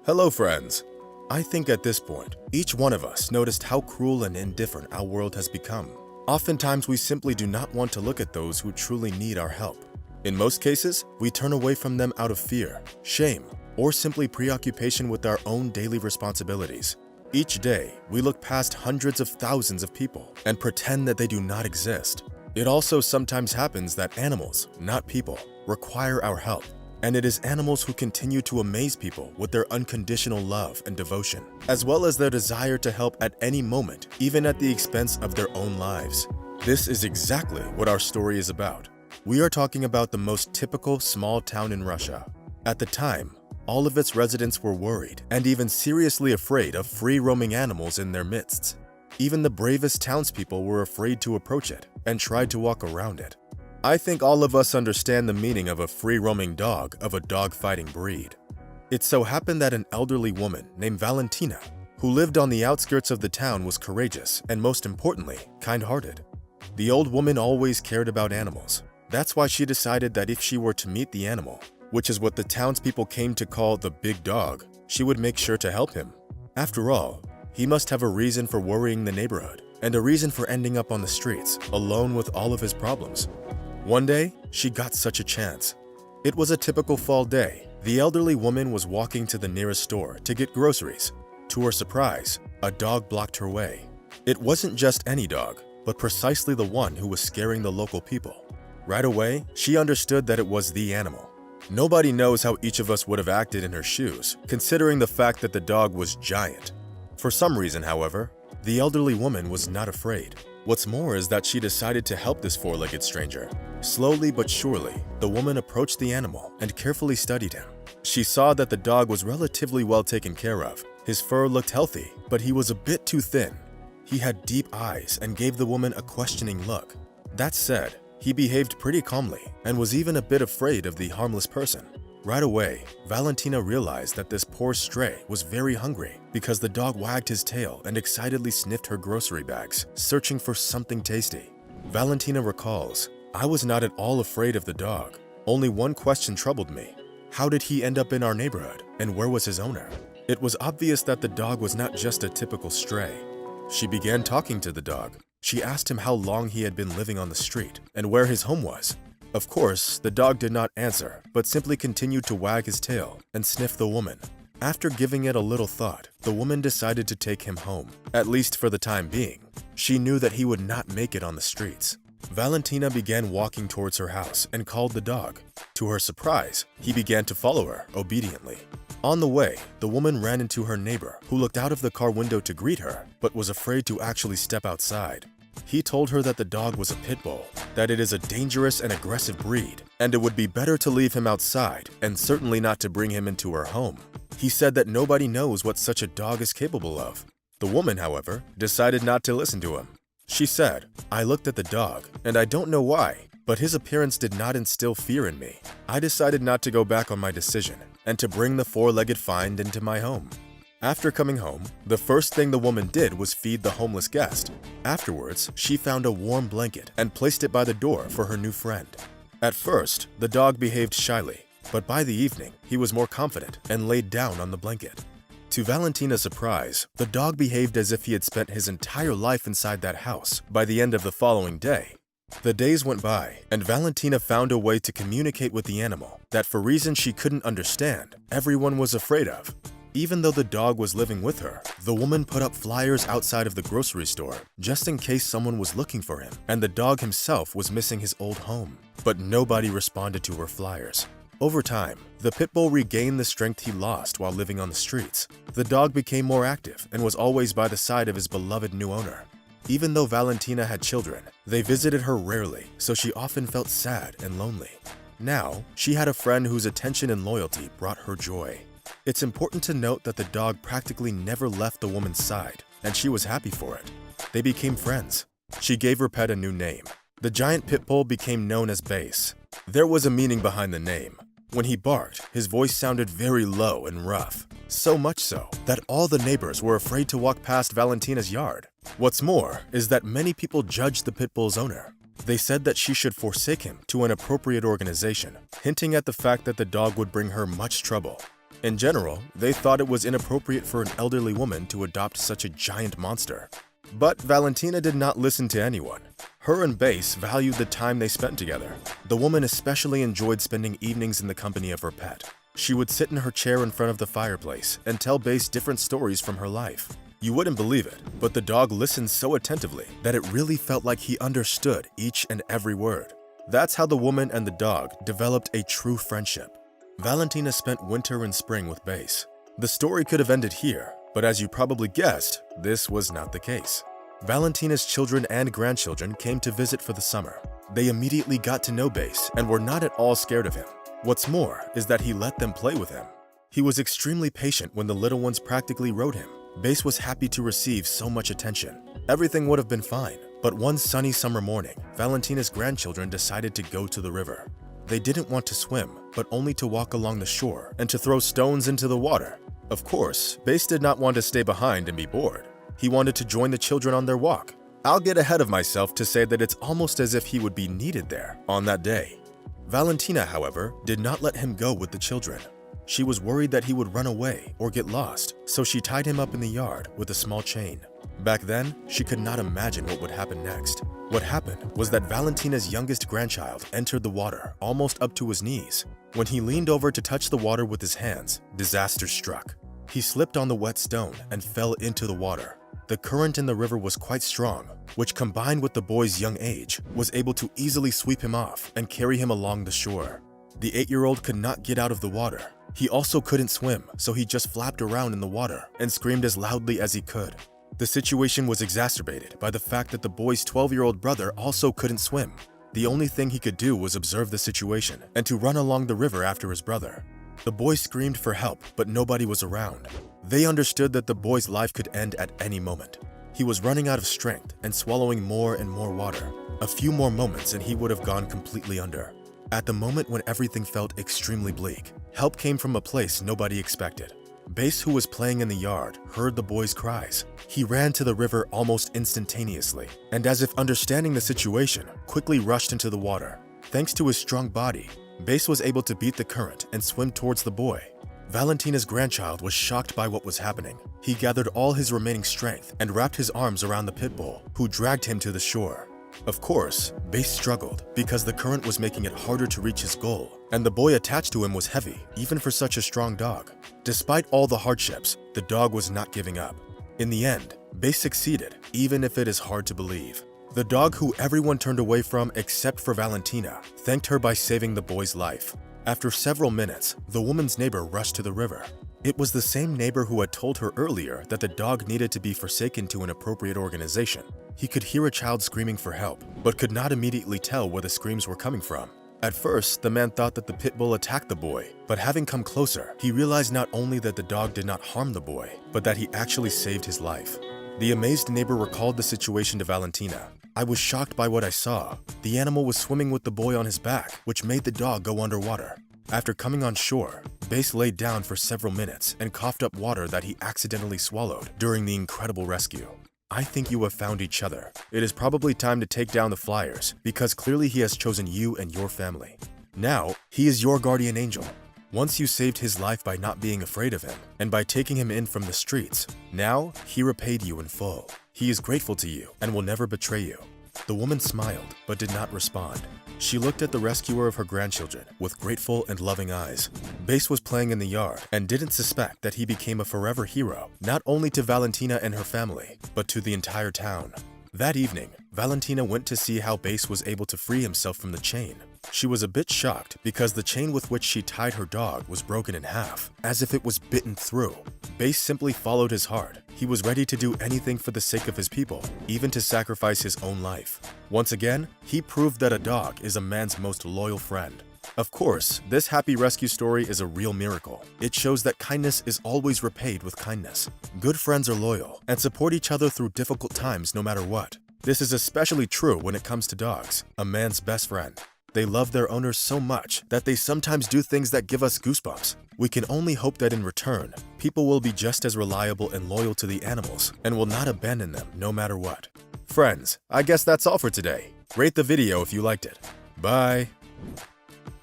Hello, friends. I think at this point, each one of us noticed how cruel and indifferent our world has become. Oftentimes, we simply do not want to look at those who truly need our help. In most cases, we turn away from them out of fear, shame, or simply preoccupation with our own daily responsibilities. Each day, we look past hundreds of thousands of people and pretend that they do not exist. It also sometimes happens that animals, not people, require our help. And it is animals who continue to amaze people with their unconditional love and devotion, as well as their desire to help at any moment, even at the expense of their own lives. This is exactly what our story is about. We are talking about the most typical small town in Russia. At the time, all of its residents were worried and even seriously afraid of free-roaming animals in their midst. Even the bravest townspeople were afraid to approach it and tried to walk around it. I think all of us understand the meaning of a free-roaming dog of a dog-fighting breed. It so happened that an elderly woman named Valentina, who lived on the outskirts of the town, was courageous and, most importantly, kind-hearted. The old woman always cared about animals. That's why she decided that if she were to meet the animal, which is what the townspeople came to call the big dog, she would make sure to help him. After all, he must have a reason for worrying the neighborhood and a reason for ending up on the streets, alone with all of his problems. One day, she got such a chance. It was a typical fall day. The elderly woman was walking to the nearest store to get groceries. To her surprise, a dog blocked her way. It wasn't just any dog, but precisely the one who was scaring the local people. Right away, she understood that it was the animal. Nobody knows how each of us would have acted in her shoes, considering the fact that the dog was giant. For some reason, however, the elderly woman was not afraid. What's more is that she decided to help this four-legged stranger. Slowly but surely, the woman approached the animal and carefully studied him. She saw that the dog was relatively well taken care of. His fur looked healthy, but he was a bit too thin. He had deep eyes and gave the woman a questioning look. That said, he behaved pretty calmly and was even a bit afraid of the harmless person. Right away, Valentina realized that this poor stray was very hungry because the dog wagged his tail and excitedly sniffed her grocery bags, searching for something tasty. Valentina recalls, "I was not at all afraid of the dog. Only one question troubled me. How did he end up in our neighborhood, and where was his owner?" It was obvious that the dog was not just a typical stray. She began talking to the dog. She asked him how long he had been living on the street and where his home was. Of course, the dog did not answer, but simply continued to wag his tail and sniff the woman. After giving it a little thought, the woman decided to take him home, at least for the time being. She knew that he would not make it on the streets. Valentina began walking towards her house and called the dog. To her surprise, he began to follow her obediently. On the way, the woman ran into her neighbor, who looked out of the car window to greet her, but was afraid to actually step outside. He told her that the dog was a pitbull, that it is a dangerous and aggressive breed, and it would be better to leave him outside and certainly not to bring him into her home. He said that nobody knows what such a dog is capable of. The woman, however, decided not to listen to him. She said, "I looked at the dog, and I don't know why, but his appearance did not instill fear in me. I decided not to go back on my decision and to bring the four-legged find into my home." After coming home, the first thing the woman did was feed the homeless guest. Afterwards, she found a warm blanket and placed it by the door for her new friend. At first, the dog behaved shyly, but by the evening, he was more confident and laid down on the blanket. To Valentina's surprise, the dog behaved as if he had spent his entire life inside that house by the end of the following day. The days went by, and Valentina found a way to communicate with the animal that, for reasons she couldn't understand, everyone was afraid of. Even though the dog was living with her, the woman put up flyers outside of the grocery store just in case someone was looking for him, and the dog himself was missing his old home. But nobody responded to her flyers. Over time, the pit bull regained the strength he lost while living on the streets. The dog became more active and was always by the side of his beloved new owner. Even though Valentina had children, they visited her rarely, so she often felt sad and lonely. Now, she had a friend whose attention and loyalty brought her joy. It's important to note that the dog practically never left the woman's side, and she was happy for it. They became friends. She gave her pet a new name. The giant pit bull became known as Bass. There was a meaning behind the name. When he barked, his voice sounded very low and rough, so much so that all the neighbors were afraid to walk past Valentina's yard. What's more is that many people judged the pit bull's owner. They said that she should forsake him to an appropriate organization, hinting at the fact that the dog would bring her much trouble. In general, they thought it was inappropriate for an elderly woman to adopt such a giant monster. But Valentina did not listen to anyone. Her and Base valued the time they spent together. The woman especially enjoyed spending evenings in the company of her pet. She would sit in her chair in front of the fireplace and tell Base different stories from her life. You wouldn't believe it, but the dog listened so attentively that it really felt like he understood each and every word. That's how the woman and the dog developed a true friendship. Valentina spent winter and spring with Base. The story could have ended here, but as you probably guessed, this was not the case. Valentina's children and grandchildren came to visit for the summer. They immediately got to know Base and were not at all scared of him. What's more is that he let them play with him. He was extremely patient when the little ones practically rode him. Base was happy to receive so much attention. Everything would have been fine, but one sunny summer morning, Valentina's grandchildren decided to go to the river. They didn't want to swim, but only to walk along the shore and to throw stones into the water. Of course, Base did not want to stay behind and be bored. He wanted to join the children on their walk. I'll get ahead of myself to say that it's almost as if he would be needed there on that day. Valentina, however, did not let him go with the children. She was worried that he would run away or get lost, so she tied him up in the yard with a small chain. Back then, she could not imagine what would happen next. What happened was that Valentina's youngest grandchild entered the water almost up to his knees. When he leaned over to touch the water with his hands, disaster struck. He slipped on the wet stone and fell into the water. The current in the river was quite strong, which combined with the boy's young age, was able to easily sweep him off and carry him along the shore. The 8-year-old could not get out of the water. He also couldn't swim, so he just flapped around in the water and screamed as loudly as he could. The situation was exacerbated by the fact that the boy's 12-year-old brother also couldn't swim. The only thing he could do was observe the situation and to run along the river after his brother. The boy screamed for help, but nobody was around. They understood that the boy's life could end at any moment. He was running out of strength and swallowing more and more water. A few more moments and he would have gone completely under. At the moment when everything felt extremely bleak, help came from a place nobody expected. Base, who was playing in the yard, heard the boy's cries. He ran to the river almost instantaneously, and as if understanding the situation, quickly rushed into the water. Thanks to his strong body, Base was able to beat the current and swim towards the boy. Valentina's grandchild was shocked by what was happening. He gathered all his remaining strength and wrapped his arms around the pitbull, who dragged him to the shore. Of course, Base struggled because the current was making it harder to reach his goal, and the boy attached to him was heavy, even for such a strong dog. Despite all the hardships, the dog was not giving up. In the end, Base succeeded, even if it is hard to believe. The dog, who everyone turned away from except for Valentina, thanked her by saving the boy's life. After several minutes, the woman's neighbor rushed to the river. It was the same neighbor who had told her earlier that the dog needed to be forsaken to an appropriate organization. He could hear a child screaming for help, but could not immediately tell where the screams were coming from. At first, the man thought that the pit bull attacked the boy, but having come closer, he realized not only that the dog did not harm the boy, but that he actually saved his life. The amazed neighbor recalled the situation to Valentina. "I was shocked by what I saw. The animal was swimming with the boy on his back, which made the dog go underwater." After coming on shore, Base laid down for several minutes and coughed up water that he accidentally swallowed during the incredible rescue. "I think you have found each other. It is probably time to take down the flyers, because clearly he has chosen you and your family. Now, he is your guardian angel. Once you saved his life by not being afraid of him, and by taking him in from the streets, now he repaid you in full. He is grateful to you and will never betray you." The woman smiled, but did not respond. She looked at the rescuer of her grandchildren with grateful and loving eyes. Base was playing in the yard and didn't suspect that he became a forever hero, not only to Valentina and her family, but to the entire town. That evening, Valentina went to see how Base was able to free himself from the chain. She was a bit shocked because the chain with which she tied her dog was broken in half, as if it was bitten through. Base simply followed his heart. He was ready to do anything for the sake of his people, even to sacrifice his own life. Once again, he proved that a dog is a man's most loyal friend. Of course, this happy rescue story is a real miracle. It shows that kindness is always repaid with kindness. Good friends are loyal and support each other through difficult times no matter what. This is especially true when it comes to dogs, a man's best friend. They love their owners so much that they sometimes do things that give us goosebumps. We can only hope that in return, people will be just as reliable and loyal to the animals and will not abandon them no matter what. Friends, I guess that's all for today. Rate the video if you liked it. Bye.